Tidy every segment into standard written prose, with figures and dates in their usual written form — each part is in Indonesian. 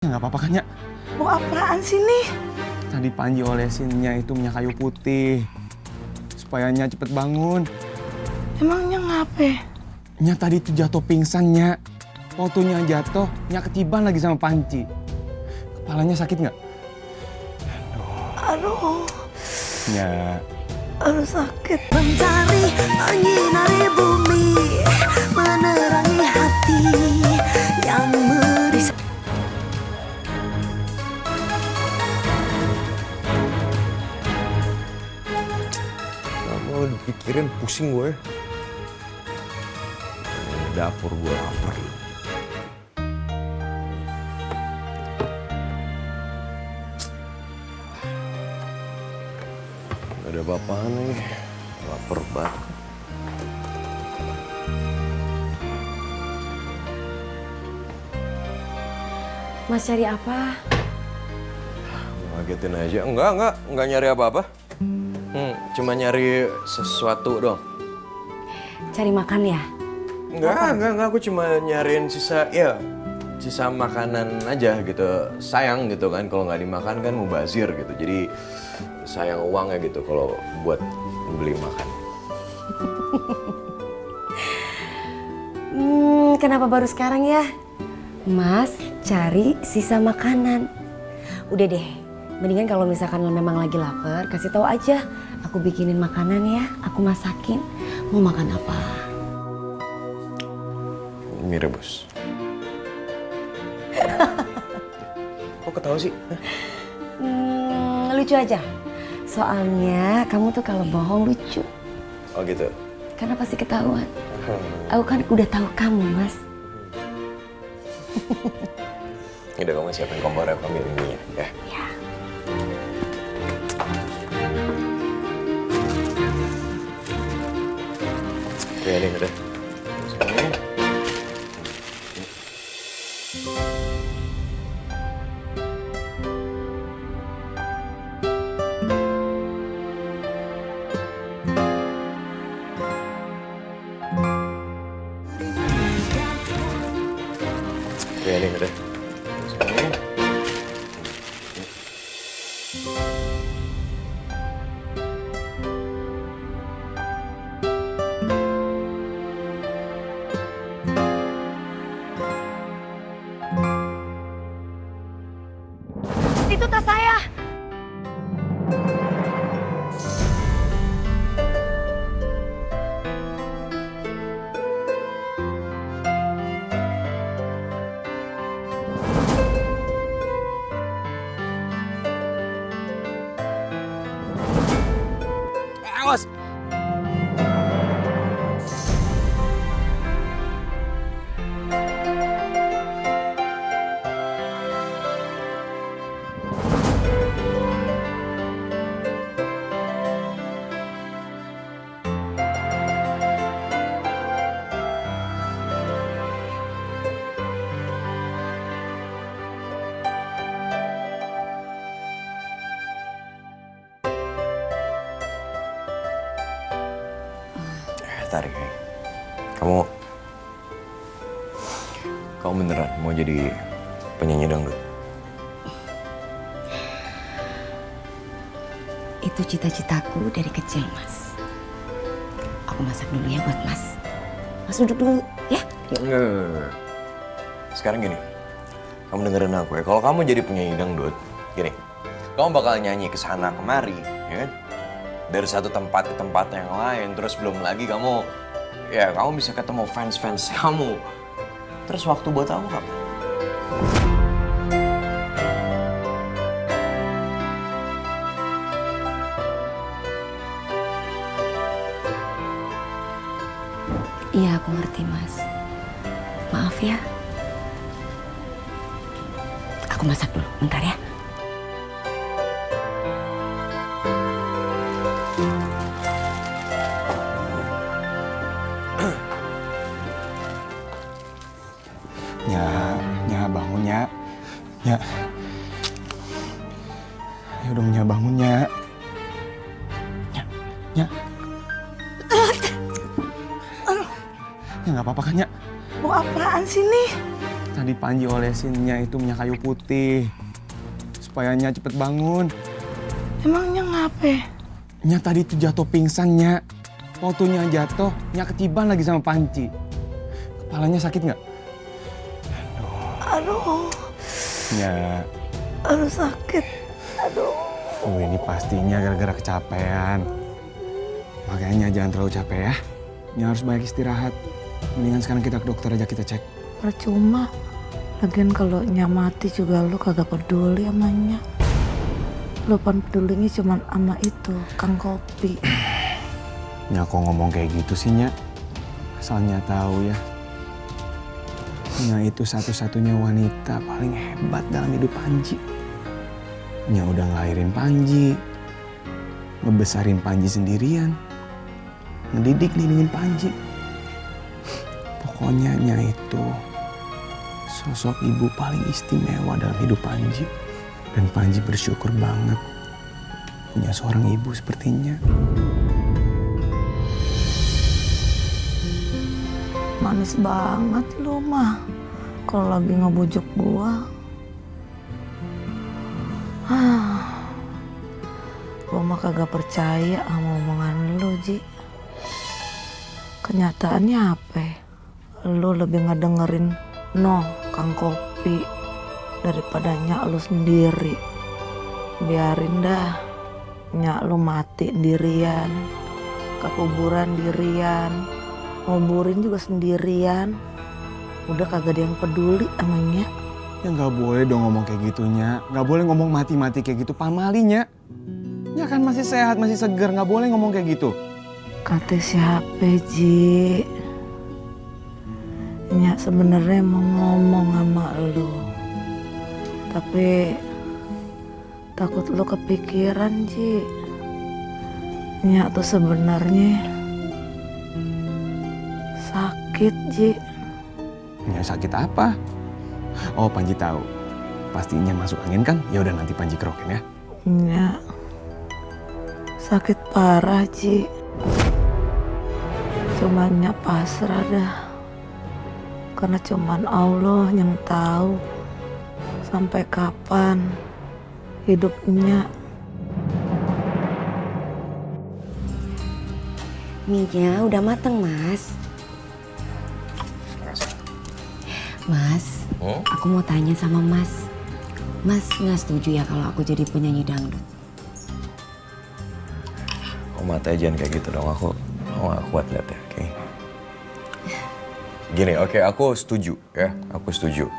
Ya nggak apa-apa kan, Nya? Mau apaan sih nih? Tadi Panji olesinnya itu minyak kayu putih. Supaya Nya cepet bangun. Emangnya ngape? Nya tadi tuh jatuh pingsan, Nya. Waktu Nya jatuh, Nya ketiban lagi sama Panji. Kepalanya sakit nggak? Aduh, Nya. aduh sakit. Mencari menyinari bumi, menerangi hati yang merisau. Gak mau dipikirin, pusing gue. Dapur gue lapar. Gak ada apa-apaan nih, lapar banget. Mas cari apa? Ngagetin aja. Enggak nyari apa-apa. Cuma nyari sesuatu dong. Cari makan ya? Enggak, aku cuma nyariin sisa makanan aja gitu. Sayang gitu kan, kalau nggak dimakan kan mubazir gitu. Jadi sayang uangnya gitu kalau buat beli makan. Kenapa baru sekarang ya? Mas cari sisa makanan. Udah deh, mendingan kalau misalkan memang lagi lapar, kasih tahu aja. Aku bikinin makanan ya, aku masakin. Mau makan apa? Mie rebus. Kok ketawa sih? Hah? Lucu aja. Soalnya kamu tuh kalau bohong lucu. Oh gitu. Karena pasti ketahuan. Aku kan udah tahu kamu, Mas. Udah kamu siapin kompornya, ambil mie ya. Ya. Oke nih udah. Sini. Oke nih udah. Sini. Itu tas saya. Awas. Tarik ya. Kamu beneran mau jadi penyanyi dangdut? Itu cita-citaku dari kecil, Mas. Aku masak dulu ya buat Mas. Mas duduk dulu, ya. Enggak. Sekarang gini, kamu dengerin aku ya. Kalau kamu jadi penyanyi dangdut, gini, kamu bakal nyanyi kesana kemari, ya kan? Dari satu tempat ke tempat yang lain, terus belum lagi kamu bisa ketemu fans-fans kamu. Terus waktu buat aku kapan? Iya, aku ngerti, Mas. Maaf ya. Aku masak dulu, bentar ya. Nya bangun, Nya. Nya. Ayo dong, Nya bangun, Nya. Nya. Ya nggak apa-apa kan, Nya? Mau apaan sih nih? Tadi Panji olesinnya itu minyak kayu putih. Supaya Nya cepet bangun. Emangnya ngapain? Nya tadi itu jatuh pingsan, Nya. Waktu Nya jatuh, Nya ketiban lagi sama Panji. Kepalanya sakit nggak? Aduh, Nya. aduh sakit. Aduh. Ini pastinya gara-gara kecapean. Makanya jangan terlalu capek ya. Nya harus banyak istirahat. Mendingan sekarang kita ke dokter aja, kita cek. Percuma. Lagian kalau Nya mati juga lu kagak peduli sama Nya. Lu pan pedulinya cuman sama itu, Kang Kopi. Nya kok ngomong kayak gitu sih, Nya? Asal Nya tahu ya. Nya itu satu-satunya wanita paling hebat dalam hidup Panji. Nya udah ngelahirin Panji. Ngebesarin Panji sendirian. Ngedidik nilingin Panji. Pokoknya Nya itu sosok ibu paling istimewa dalam hidup Panji. Dan Panji bersyukur banget punya seorang ibu seperti Nya. Manis banget lu mah. Kalau lagi ngebujuk gua. Gua mah kagak percaya sama omongan lu, Ji. Kenyataannya apa? Lu lebih ngedengerin Kang Kopi daripada Nya lu sendiri. Biarin dah Nya lu mati sendirian, kekuburan dirian, nguburin juga sendirian. Udah kagak ada yang peduli sama Nya. Ya nggak boleh dong ngomong kayak gitu, Nya. Nggak boleh ngomong mati-mati kayak gitu. Pamali, Nya. Nya kan masih sehat, masih segar. Nggak boleh ngomong kayak gitu. Kata siapa, Ji? Nya sebenarnya mau ngomong sama lu. Tapi takut lu kepikiran, Ji. Nya tuh sebenarnya sakit, Ji. Nya sakit apa? Oh, Panji tahu. Pastinya masuk angin kan? Ya udah nanti Panji kerokin ya. Nya sakit parah, Ji. Cuman Nya pasrah dah. Karena cuman Allah yang tahu sampai kapan hidupnya. Mie-nya udah mateng, Mas. Mas, aku mau tanya sama Mas. Mas nggak setuju ya kalau aku jadi penyanyi dangdut? Oh, matanya jangan kayak gitu dong. Aku nggak kuat lihat ya. Oke. Gini, oke, aku setuju ya. Aku setuju.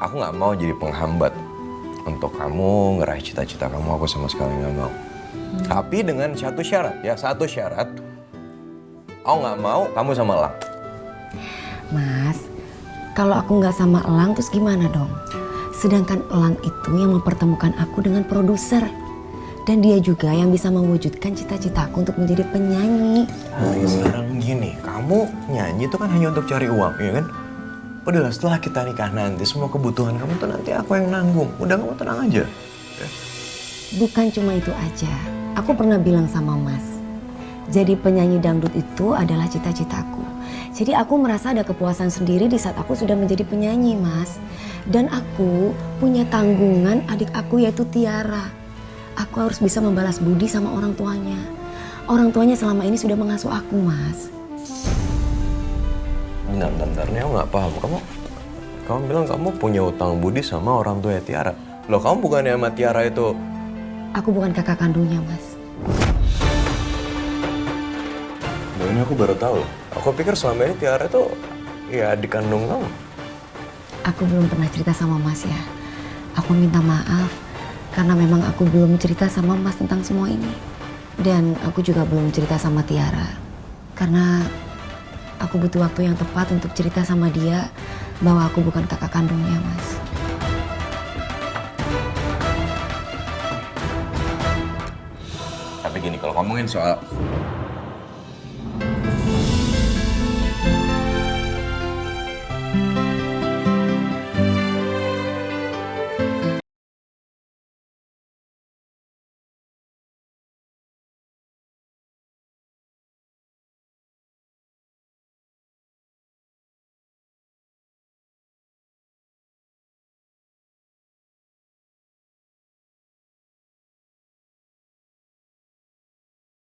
Aku nggak mau jadi penghambat untuk kamu ngeraih cita-cita kamu. Aku sama sekali nggak mau. Tapi dengan satu syarat ya. Satu syarat. Aku nggak mau kamu sama Elang. Mas, kalau aku nggak sama Elang terus gimana dong? Sedangkan Elang itu yang mempertemukan aku dengan produser. Dan dia juga yang bisa mewujudkan cita-citaku untuk menjadi penyanyi. Sekarang gini, kamu nyanyi itu kan hanya untuk cari uang, ya kan? Udahlah, setelah kita nikah nanti, semua kebutuhan kamu tuh nanti aku yang nanggung. Udah, kamu tenang aja. Ya. Bukan cuma itu aja. Aku pernah bilang sama Mas, jadi penyanyi dangdut itu adalah cita-citaku. Jadi aku merasa ada kepuasan sendiri di saat aku sudah menjadi penyanyi, Mas. Dan aku punya tanggungan adik aku yaitu Tiara. Aku harus bisa membalas budi sama orang tuanya. Orang tuanya selama ini sudah mengasuh aku, Mas. Bentar, ini aku nggak paham. Kamu bilang kamu punya utang budi sama orang tua Tiara. Loh, kamu bukannya sama Tiara itu? Aku bukan kakak kandungnya, Mas. Nah, ini aku baru tahu. Aku pikir selama ini Tiara itu ya adik kandung kamu. Aku belum pernah cerita sama Mas ya. Aku minta maaf karena memang aku belum cerita sama Mas tentang semua ini. Dan aku juga belum cerita sama Tiara. Karena aku butuh waktu yang tepat untuk cerita sama dia bahwa aku bukan kakak kandungnya, Mas. Tapi gini, kalau ngomongin soal